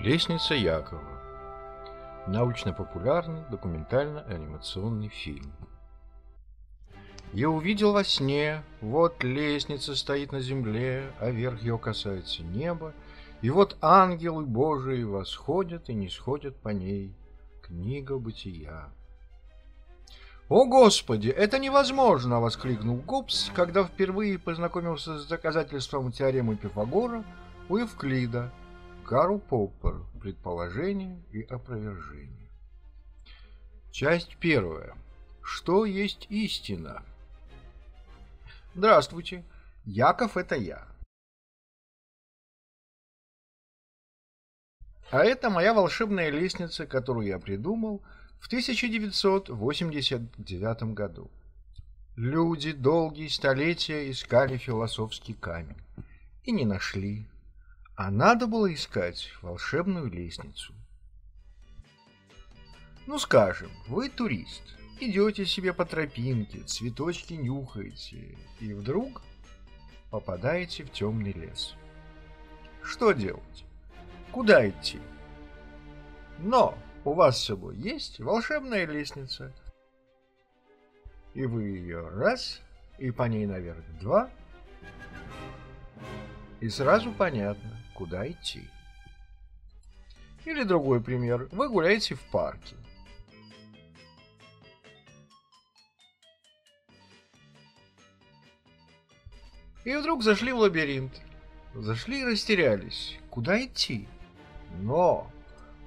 Лестница Якова. Научно-популярный документально-анимационный фильм. Я увидел во сне, вот лестница стоит на земле, а верх ее касается неба, и вот ангелы Божии восходят и нисходят по ней. Книга Бытия. «О, Господи, это невозможно!» — воскликнул Гоббс, когда впервые познакомился с доказательством теоремы Пифагора у Евклида. Карл Поппер. Предположение и опровержение. Часть первая. Что есть истина? Здравствуйте. Яков — это я. А это моя волшебная лестница, которую я придумал в 1989 году. Люди долгие столетия искали философский камень и не нашли. А надо было искать волшебную лестницу. Ну, скажем, вы турист, идете себе по тропинке, цветочки нюхаете, и вдруг попадаете в темный лес. Что делать? Куда идти? Но у вас с собой есть волшебная лестница, и вы ее раз, и по ней наверх два, и сразу понятно, куда идти. Или другой пример. Вы гуляете в парке. И вдруг зашли в лабиринт. Зашли и растерялись. Куда идти? Но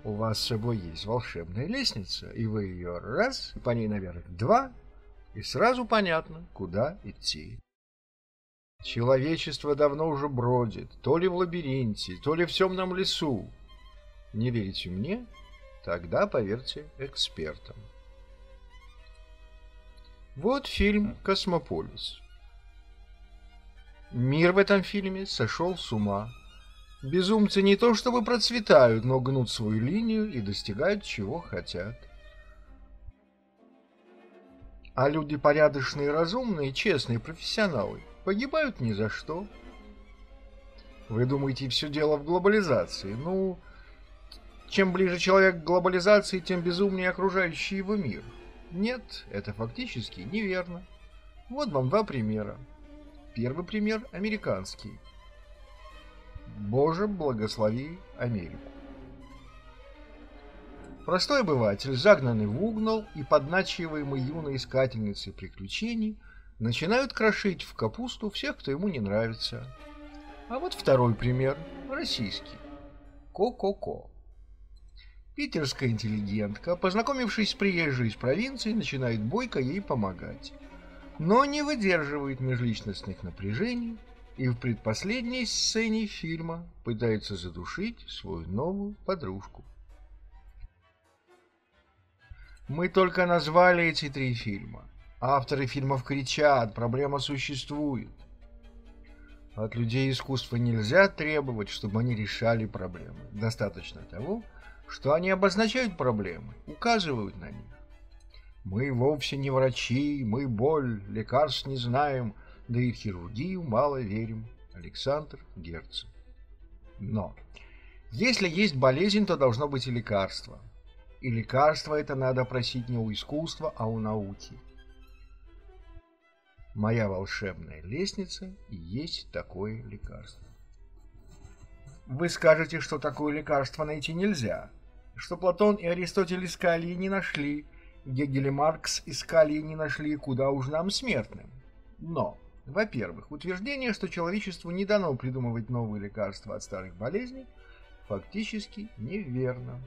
у вас с собой есть волшебная лестница, и вы ее раз, по ней наверх два, и сразу понятно, куда идти. Человечество давно уже бродит, то ли в лабиринте, то ли в темном лесу. Не верите мне? Тогда поверьте экспертам. Вот фильм «Космополис». Мир в этом фильме сошел с ума. Безумцы не то чтобы процветают, но гнут свою линию и достигают чего хотят. А люди порядочные, разумные, честные, профессионалы погибают ни за что. Вы думаете, все дело в глобализации? Ну, чем ближе человек к глобализации, тем безумнее окружающий его мир. Нет, это фактически неверно. Вот вам два примера. Первый пример американский. Боже, благослови Америку. Простой обыватель, загнанный в угол и подначиваемый юной искательницей приключений, начинают крошить в капусту всех, кто ему не нравится. А вот второй пример, российский. Ко-ко-ко. Питерская интеллигентка, познакомившись с приезжей из провинции, начинает бойко ей помогать. Но не выдерживает межличностных напряжений и в предпоследней сцене фильма пытается задушить свою новую подружку. Мы только назвали эти три фильма. Авторы фильмов кричат, проблема существует. От людей искусства нельзя требовать, чтобы они решали проблемы. Достаточно того, что они обозначают проблемы, указывают на них. Мы вовсе не врачи, мы боль, лекарств не знаем, да и в хирургию мало верим. Александр Герцен. Но если есть болезнь, то должно быть и лекарство. И лекарство это надо просить не у искусства, а у науки. Моя волшебная лестница и есть такое лекарство. Вы скажете, что такое лекарство найти нельзя, что Платон и Аристотель искали и не нашли, Гегель и Маркс искали и не нашли, куда уж нам смертным. Но, во-первых, утверждение, что человечеству не дано придумывать новые лекарства от старых болезней, фактически неверно.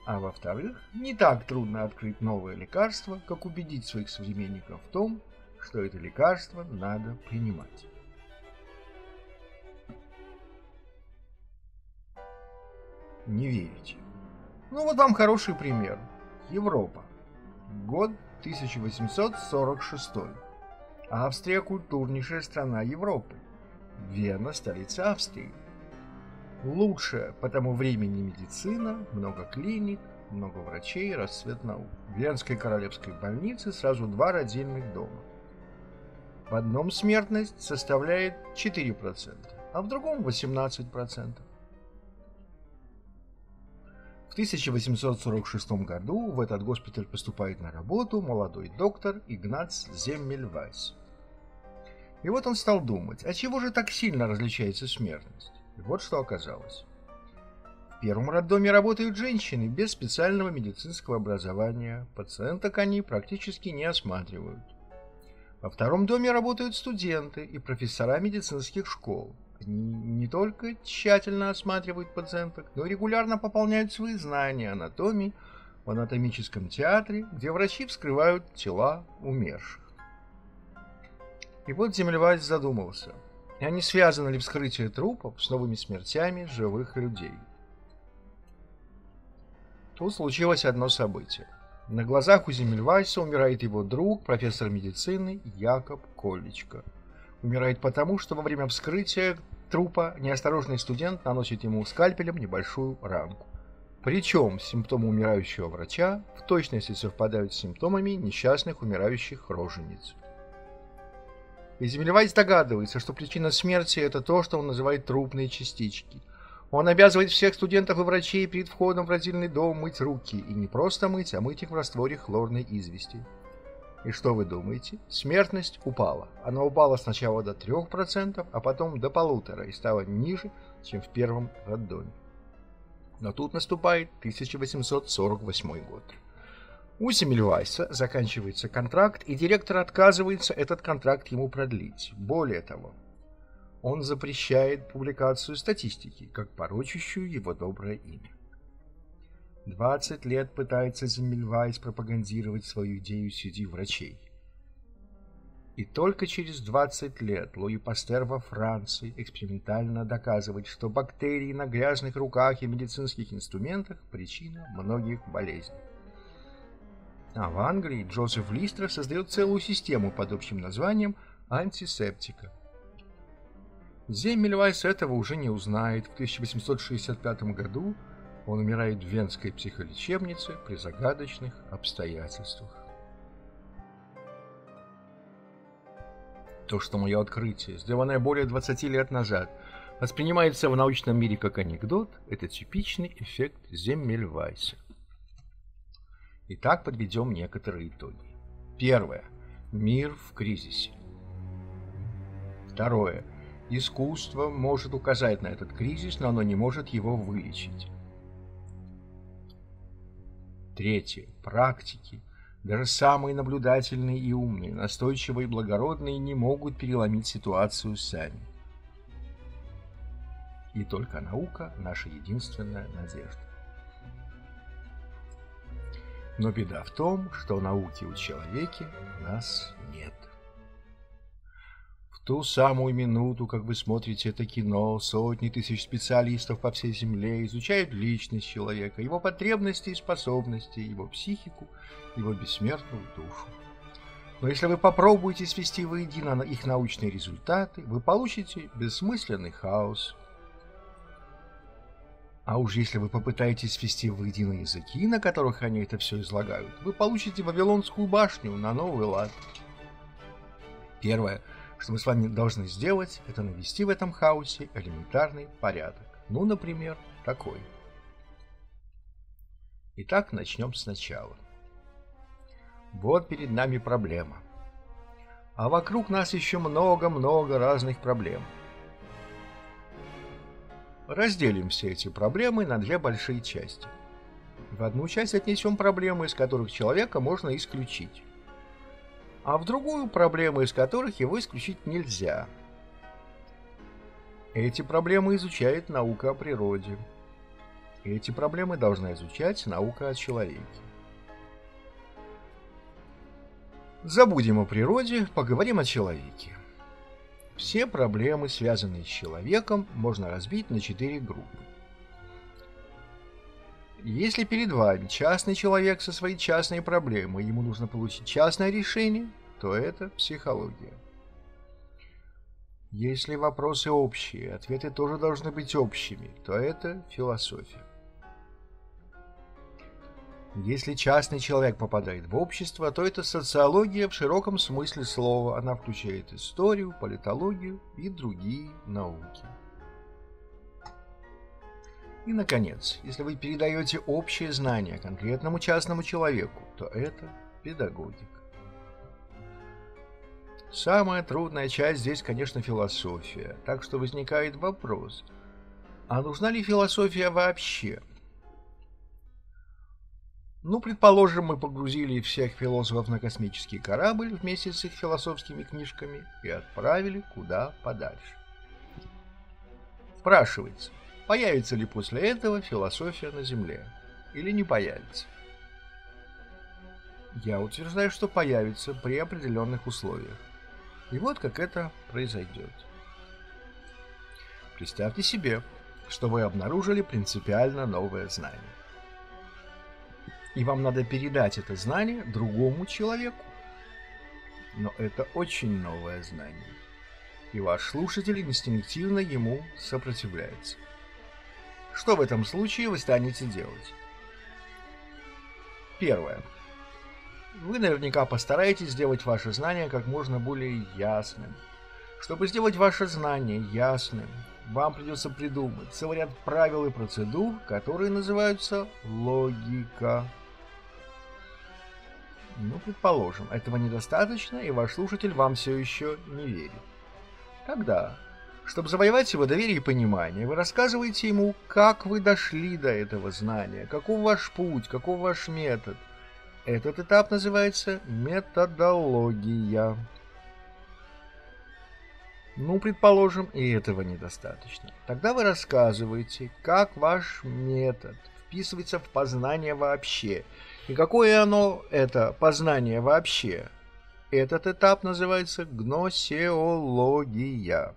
А во-вторых, не так трудно открыть новое лекарство, как убедить своих современников в том, что это лекарство надо принимать. Не верите? Ну вот вам хороший пример. Европа. Год 1846. Австрия – культурнейшая страна Европы. Вена – столица Австрии. Лучшая по тому времени медицина, много клиник, много врачей, расцвет наук. В Венской королевской больнице сразу два родильных дома. В одном смертность составляет 4%, а в другом 18%. В 1846 году в этот госпиталь поступает на работу молодой доктор Игнац Земмельвайс. И вот он стал думать, а чего же так сильно различается смертность? И вот что оказалось. В первом роддоме работают женщины без специального медицинского образования, пациенток они практически не осматривают. Во втором доме работают студенты и профессора медицинских школ. Они не только тщательно осматривают пациенток, но и регулярно пополняют свои знания анатомии в анатомическом театре, где врачи вскрывают тела умерших. И вот Землевайс задумался, а не связано ли вскрытие трупов с новыми смертями живых людей. Тут случилось одно событие. На глазах у Землевайса умирает его друг, профессор медицины Якоб Колечко. Умирает потому, что во время вскрытия трупа неосторожный студент наносит ему скальпелем небольшую ранку. Причем симптомы умирающего врача в точности совпадают с симптомами несчастных умирающих рожениц. И Землевайс догадывается, что причина смерти – это то, что он называет трупные частички. Он обязывает всех студентов и врачей перед входом в родильный дом мыть руки, и не просто мыть, а мыть их в растворе хлорной извести. И что вы думаете? Смертность упала. Она упала сначала до 3%, а потом до 1,5% и стала ниже, чем в первом роддоме. Но тут наступает 1848 год. У Землевайса заканчивается контракт, и директор отказывается этот контракт ему продлить. Более того, он запрещает публикацию статистики, как порочащую его доброе имя. 20 лет пытается Землевайс пропагандировать свою идею среди врачей. И только через 20 лет Луи Пастер во Франции экспериментально доказывает, что бактерии на грязных руках и медицинских инструментах – причина многих болезней. А в Англии Джозеф Листер создает целую систему под общим названием антисептика. Земмельвайс этого уже не узнает. В 1865 году он умирает в Венской психолечебнице при загадочных обстоятельствах. То, что мое открытие, сделанное более 20 лет назад, воспринимается в научном мире как анекдот, это типичный эффект Земмельвайса. Итак, подведем некоторые итоги. Первое. Мир в кризисе. Второе. Искусство может указать на этот кризис, но оно не может его вылечить. Третье. Практики, даже самые наблюдательные и умные, настойчивые и благородные, не могут переломить ситуацию сами. И только наука – наша единственная надежда. Но беда в том, что науки у человека у нас нет. В ту самую минуту, как вы смотрите это кино, сотни тысяч специалистов по всей Земле изучают личность человека, его потребности и способности, его психику, его бессмертную душу. Но если вы попробуете свести воедино их научные результаты, вы получите бессмысленный хаос. А уж если вы попытаетесь свести воедино языки, на которых они это все излагают, вы получите Вавилонскую башню на новый лад. Первое, что мы с вами должны сделать, это навести в этом хаосе элементарный порядок. Ну, например, такой. Итак, начнем сначала. Вот перед нами проблема. А вокруг нас еще много-много разных проблем. Разделим все эти проблемы на две большие части. В одну часть отнесем проблемы, из которых человека можно исключить, а в другую проблемы, из которых его исключить нельзя. Эти проблемы изучает наука о природе. Эти проблемы должна изучать наука о человеке. Забудем о природе, поговорим о человеке. Все проблемы, связанные с человеком, можно разбить на 4 группы. Если перед вами частный человек со своей частной проблемой, ему нужно получить частное решение, то это психология. Если вопросы общие, ответы тоже должны быть общими, то это философия. Если частный человек попадает в общество, то это социология в широком смысле слова. Она включает историю, политологию и другие науки. И, наконец, если вы передаете общее знание конкретному частному человеку, то это педагогика. Самая трудная часть здесь, конечно, философия. Так что возникает вопрос, а нужна ли философия вообще? Ну, предположим, мы погрузили всех философов на космический корабль вместе с их философскими книжками и отправили куда подальше. Спрашивается, появится ли после этого философия на Земле или не появится? Я утверждаю, что появится при определенных условиях. И вот как это произойдет. Представьте себе, что вы обнаружили принципиально новое знание. И вам надо передать это знание другому человеку. Но это очень новое знание. И ваш слушатель инстинктивно ему сопротивляется. Что в этом случае вы станете делать? Первое. Вы наверняка постараетесь сделать ваше знание как можно более ясным. Чтобы сделать ваше знание ясным, вам придется придумать целый ряд правил и процедур, которые называются логика. Ну, предположим, этого недостаточно, и ваш слушатель вам все еще не верит. Тогда, чтобы завоевать его доверие и понимание, вы рассказываете ему, как вы дошли до этого знания, каков ваш путь, каков ваш метод. Этот этап называется методология. Ну, предположим, и этого недостаточно. Тогда вы рассказываете, как ваш метод вписывается в познание вообще. И какое оно, это познание вообще? Этот этап называется гносеология.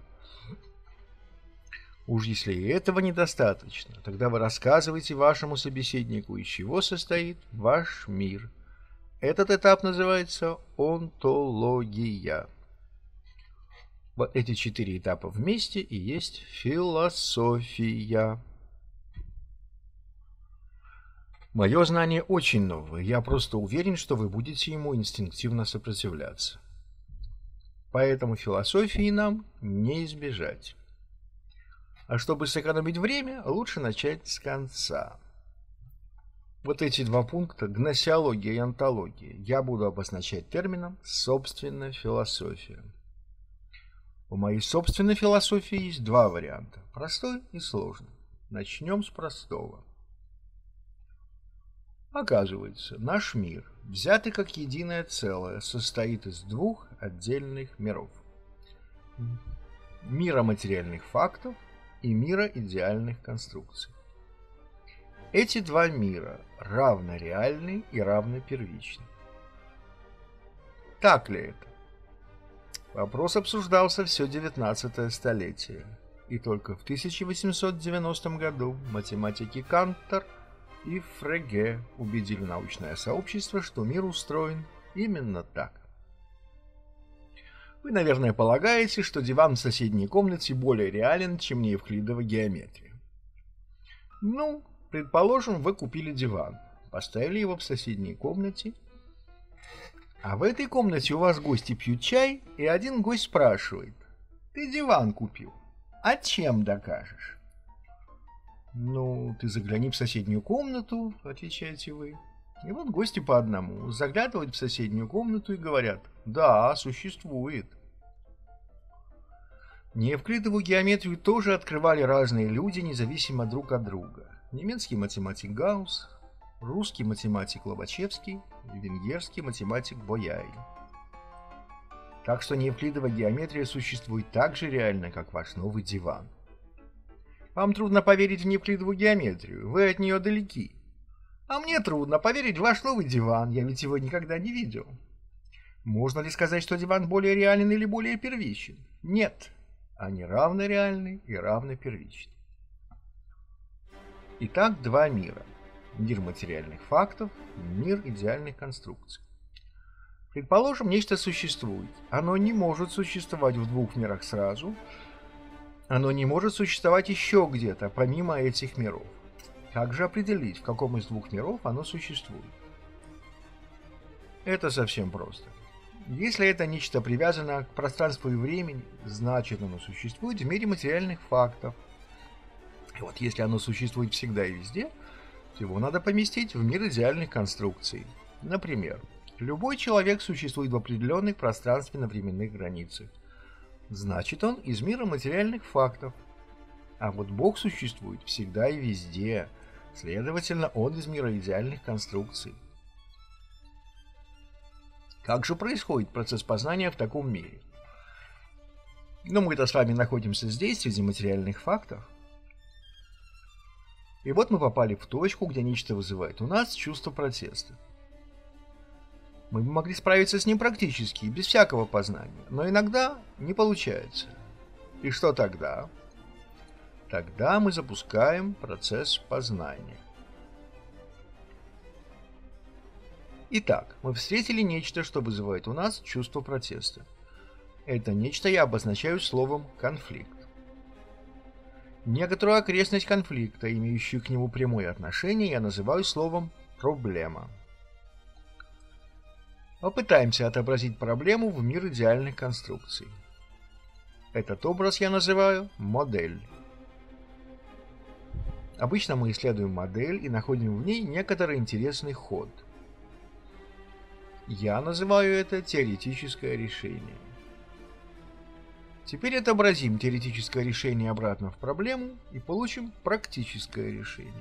Уж если и этого недостаточно, тогда вы рассказываете вашему собеседнику, из чего состоит ваш мир. Этот этап называется онтология. Вот эти 4 этапа вместе и есть философия. Мое знание очень новое, я просто уверен, что вы будете ему инстинктивно сопротивляться. Поэтому философии нам не избежать. А чтобы сэкономить время, лучше начать с конца. Вот эти 2 пункта, гносеология и онтология, я буду обозначать термином «собственная философия». У моей собственной философии есть 2 варианта – простой и сложный. Начнем с простого. Оказывается, наш мир, взятый как единое целое, состоит из 2 отдельных миров. Мира материальных фактов и мира идеальных конструкций. Эти 2 мира равно реальны и равно первичны. Так ли это? Вопрос обсуждался все 19 столетие, и только в 1890 году математики Кантор и Фреге убедили научное сообщество, что мир устроен именно так. Вы, наверное, полагаете, что диван в соседней комнате более реален, чем неевклидова геометрия. Ну, предположим, вы купили диван, поставили его в соседней комнате, а в этой комнате у вас гости пьют чай, и один гость спрашивает: «Ты диван купил, а чем докажешь?» «Ну, ты загляни в соседнюю комнату», — отвечаете вы. И вот гости по одному заглядывают в соседнюю комнату и говорят: «Да, существует». Неевклидову геометрию тоже открывали разные люди, независимо друг от друга. Немецкий математик Гаусс, русский математик Лобачевский и венгерский математик Бояй. Так что неевклидова геометрия существует так же реально, как ваш новый диван. Вам трудно поверить в неевклидову геометрию, вы от нее далеки. А мне трудно поверить в ваш новый диван, я ведь его никогда не видел. Можно ли сказать, что диван более реален или более первичен? Нет, они равно реальны и равно первичны. Итак, 2 мира. Мир материальных фактов и мир идеальных конструкций. Предположим, нечто существует. Оно не может существовать в 2 мирах сразу. Оно не может существовать еще где-то, помимо этих миров. Как же определить, в каком из 2 миров оно существует? Это совсем просто. Если это нечто привязано к пространству и времени, значит оно существует в мире материальных фактов. И вот если оно существует всегда и везде, то его надо поместить в мир идеальных конструкций. Например, любой человек существует в определенных пространственно-временных границах. Значит, он из мира материальных фактов. А вот Бог существует всегда и везде. Следовательно, он из мира идеальных конструкций. Как же происходит процесс познания в таком мире? Ну, мы-то с вами находимся здесь, среди материальных фактов. И вот мы попали в точку, где нечто вызывает у нас чувство протеста. Мы бы могли справиться с ним практически, без всякого познания, но иногда не получается. И что тогда? Тогда мы запускаем процесс познания. Итак, мы встретили нечто, что вызывает у нас чувство протеста. Это нечто я обозначаю словом «конфликт». Некоторую окрестность конфликта, имеющую к нему прямое отношение, я называю словом «проблема». Попытаемся отобразить проблему в мир идеальных конструкций. Этот образ я называю «модель». Обычно мы исследуем модель и находим в ней некоторый интересный ход. Я называю это теоретическое решение. Теперь отобразим теоретическое решение обратно в проблему и получим практическое решение.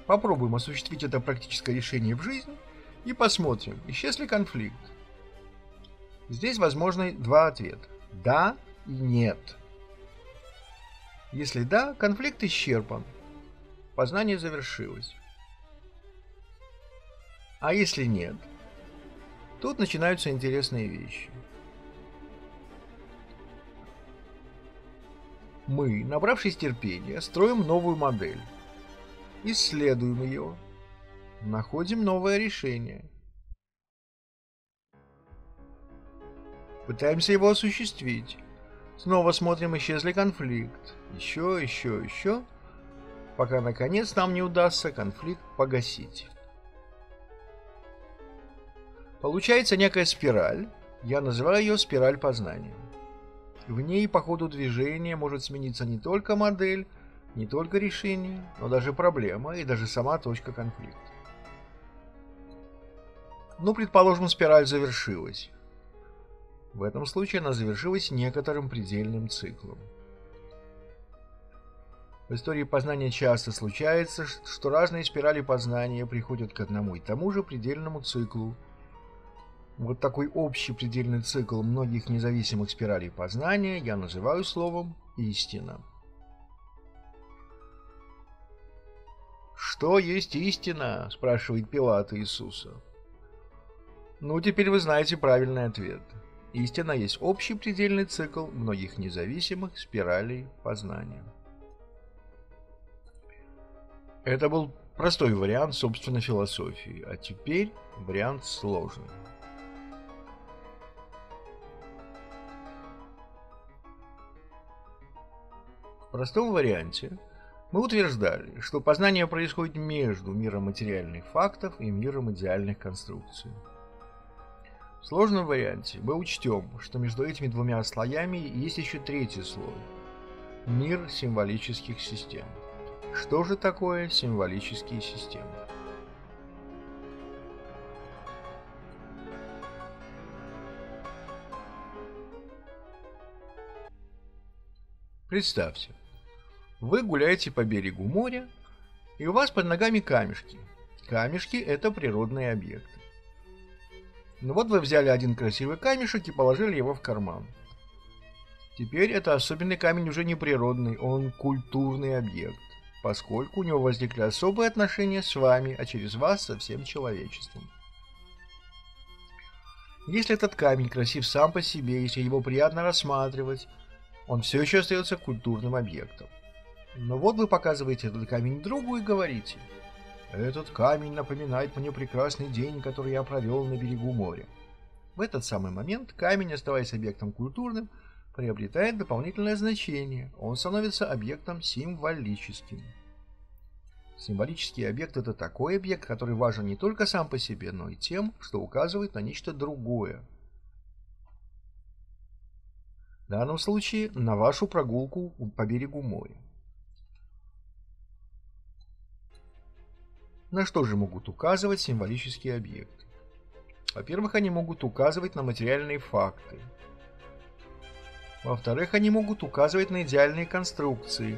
Попробуем осуществить это практическое решение в жизни и посмотрим, исчез ли конфликт. Здесь возможны два ответа – да и нет. Если да, конфликт исчерпан, познание завершилось. А если нет, тут начинаются интересные вещи. Мы, набравшись терпения, строим новую модель, исследуем ее, находим новое решение, пытаемся его осуществить, снова смотрим, исчез ли конфликт, еще, пока наконец нам не удастся конфликт погасить. Получается некая спираль, я называю ее спираль познания. В ней по ходу движения может смениться не только модель, не только решение, но даже проблема и даже сама точка конфликта. Ну, предположим, спираль завершилась. В этом случае она завершилась некоторым предельным циклом. В истории познания часто случается, что разные спирали познания приходят к одному и тому же предельному циклу. Вот такой общий предельный цикл многих независимых спиралей познания я называю словом «истина». «Что есть истина?» – спрашивает Пилат Иисуса. Ну, теперь вы знаете правильный ответ. Истина есть общий предельный цикл многих независимых спиралей познания. Это был простой вариант, собственно, философии, а теперь вариант сложный. В простом варианте мы утверждали, что познание происходит между миром материальных фактов и миром идеальных конструкций. В сложном варианте мы учтем, что между этими двумя слоями есть еще третий слой – мир символических систем. Что же такое символические системы? Представьте, вы гуляете по берегу моря, и у вас под ногами камешки. Камешки – это природные объекты. Ну вот вы взяли один красивый камешек и положили его в карман. Теперь это особенный камень уже не природный, он культурный объект, поскольку у него возникли особые отношения с вами, а через вас со всем человечеством. Если этот камень красив сам по себе, если его приятно рассматривать, он все еще остается культурным объектом. Но вот вы показываете этот камень другу и говорите: «Этот камень напоминает мне прекрасный день, который я провел на берегу моря». В этот самый момент камень, оставаясь объектом культурным, приобретает дополнительное значение. Он становится объектом символическим. Символический объект – это такой объект, который важен не только сам по себе, но и тем, что указывает на нечто другое. В данном случае на вашу прогулку по берегу моря. На что же могут указывать символические объекты? Во-первых, они могут указывать на материальные факты. Во-вторых, они могут указывать на идеальные конструкции.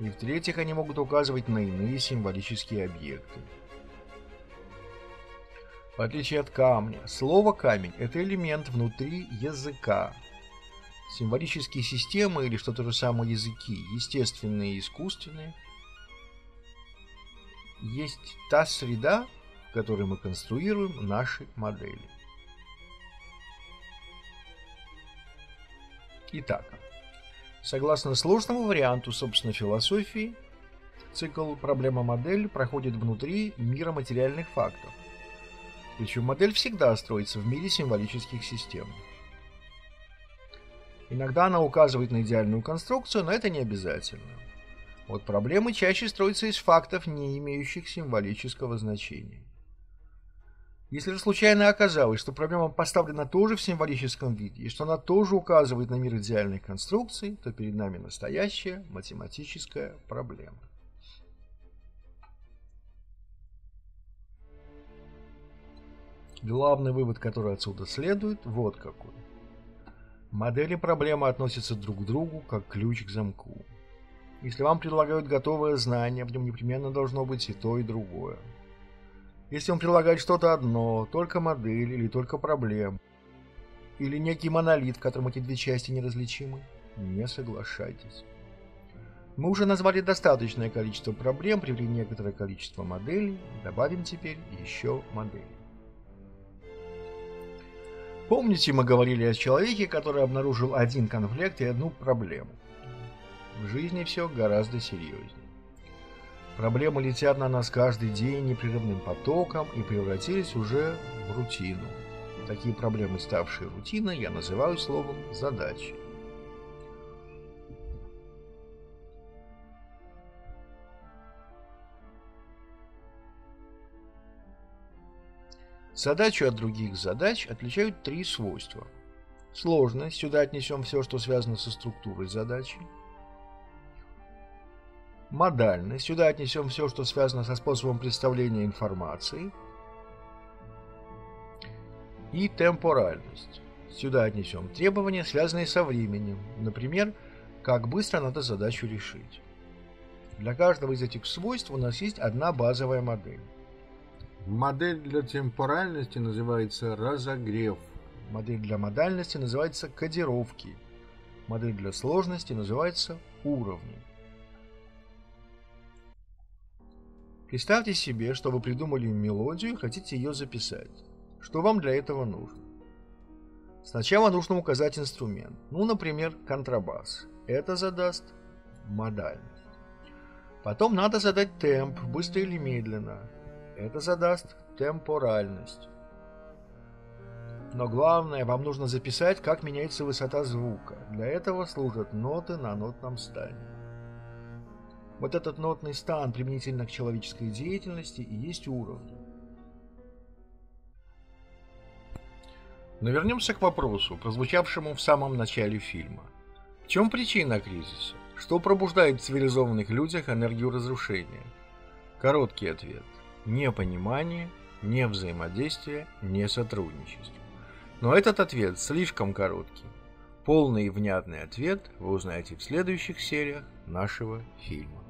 И в-третьих, они могут указывать на иные символические объекты. В отличие от камня, слово «камень» — это элемент внутри языка. Символические системы, или что то же самое языки, естественные и искусственные, есть та среда, в которой мы конструируем наши модели. Итак, согласно сложному варианту, собственно, философии, цикл «Проблема-модель» проходит внутри мира материальных фактов. Причем модель всегда строится в мире символических систем. Иногда она указывает на идеальную конструкцию, но это не обязательно. Вот проблемы чаще строятся из фактов, не имеющих символического значения. Если же случайно оказалось, что проблема поставлена тоже в символическом виде, и что она тоже указывает на мир идеальных конструкций, то перед нами настоящая математическая проблема. Главный вывод, который отсюда следует, вот какой. Модели проблемы относятся друг к другу, как ключ к замку. Если вам предлагают готовое знание, в нем непременно должно быть и то, и другое. Если он предлагает что-то одно, только модель или только проблему, или некий монолит, в котором эти две части неразличимы, не соглашайтесь. Мы уже назвали достаточное количество проблем, привели некоторое количество моделей, добавим теперь еще модели. Помните, мы говорили о человеке, который обнаружил один конфликт и одну проблему. В жизни все гораздо серьезнее. Проблемы летят на нас каждый день непрерывным потоком и превратились уже в рутину. Такие проблемы, ставшие рутиной, я называю словом «задачи». Задачу от других задач отличают три свойства. Сложность, сюда отнесем все, что связано со структурой задачи. Модальность, сюда отнесем все, что связано со способом представления информации. И темпоральность. Сюда отнесем требования, связанные со временем. Например, как быстро надо задачу решить. Для каждого из этих свойств у нас есть одна базовая модель. Модель для темпоральности называется разогрев. Модель для модальности называется кодировки. Модель для сложности называется уровни. Представьте себе, что вы придумали мелодию и хотите ее записать. Что вам для этого нужно? Сначала нужно указать инструмент. Например, контрабас. Это задаст модальность. Потом надо задать темп, быстро или медленно. Это задаст темпоральность. Но главное, вам нужно записать, как меняется высота звука. Для этого служат ноты на нотном стане. Вот этот нотный стан применительно к человеческой деятельности и есть уровни. Но вернемся к вопросу, прозвучавшему в самом начале фильма. В чем причина кризиса? Что пробуждает в цивилизованных людях энергию разрушения? Короткий ответ. Непонимание, невзаимодействие, несотрудничество. Но этот ответ слишком короткий. Полный и внятный ответ вы узнаете в следующих сериях нашего фильма.